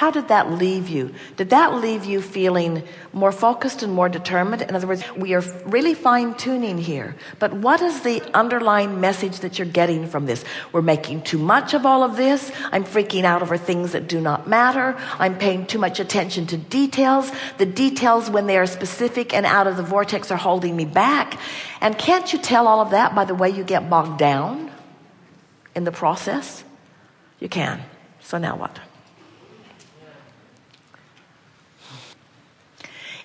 how did that leave you? Did that leave you feeling more focused and more determined? In other words, we are really fine-tuning here. But what is the underlying message that you're getting from this? We're making too much of all of this. I'm freaking out over things that do not matter. I'm paying too much attention to details. The details, when they are specific and out of the vortex, are holding me back. And can't you tell all of that by the way you get bogged down in the process? You can. So now what?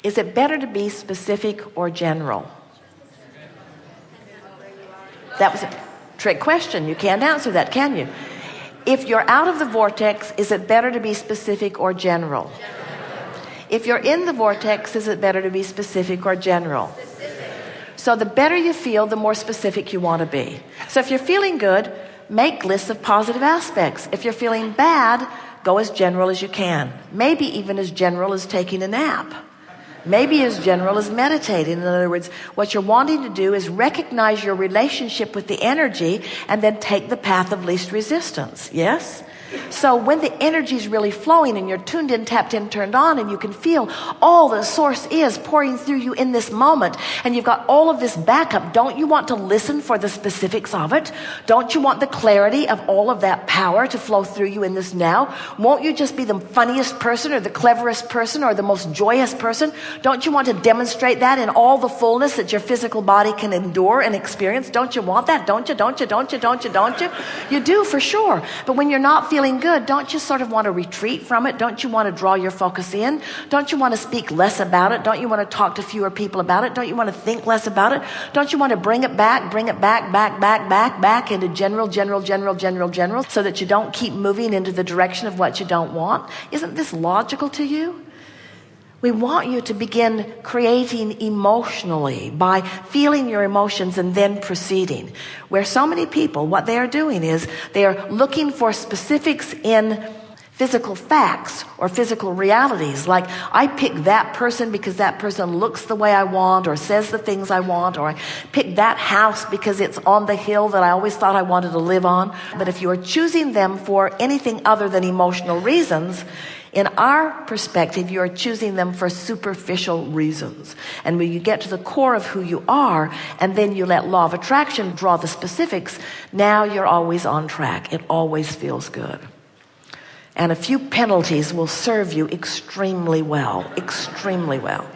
Is it better to be specific or general? That was a trick question. You can't answer that, can you? If you're out of the vortex, is it better to be specific or general? If you're in the vortex, is it better to be specific or general? So the better you feel, the more specific you want to be. So if you're feeling good, make lists of positive aspects. If you're feeling bad, go as general as you can. Maybe even as general as taking a nap. Maybe as general as meditating. In other words, what you're wanting to do is recognize your relationship with the energy and then take the path of least resistance. Yes? So when the energy is really flowing and you're tuned in, tapped in, turned on, and you can feel all the source is pouring through you in this moment, and you've got all of this backup, don't you want to listen for the specifics of it? Don't you want the clarity of all of that power to flow through you in this now? Won't you just be the funniest person or the cleverest person or the most joyous person? Don't you want to demonstrate that in all the fullness that your physical body can endure and experience? Don't you want that? Don't you? Don't you? Don't you? Don't you? Don't you? You do, for sure. But when you're not feeling good, don't you sort of want to retreat from it? Don't you want to draw your focus in? Don't you want to speak less about it? Don't you want to talk to fewer people about it? Don't you want to think less about it? Don't you want to bring it back into general, so that you don't keep moving into the direction of what you don't want? Isn't this logical to you? We want you to begin creating emotionally by feeling your emotions and then proceeding. Where so many people, what they are doing is they are looking for specifics in physical facts or physical realities. Like, I pick that person because that person looks the way I want or says the things I want, or I pick that house because it's on the hill that I always thought I wanted to live on. But if you are choosing them for anything other than emotional reasons, in our perspective, you are choosing them for superficial reasons. And when you get to the core of who you are, and then you let law of attraction draw the specifics, now you're always on track. It always feels good. And a few penalties will serve you extremely well, extremely well.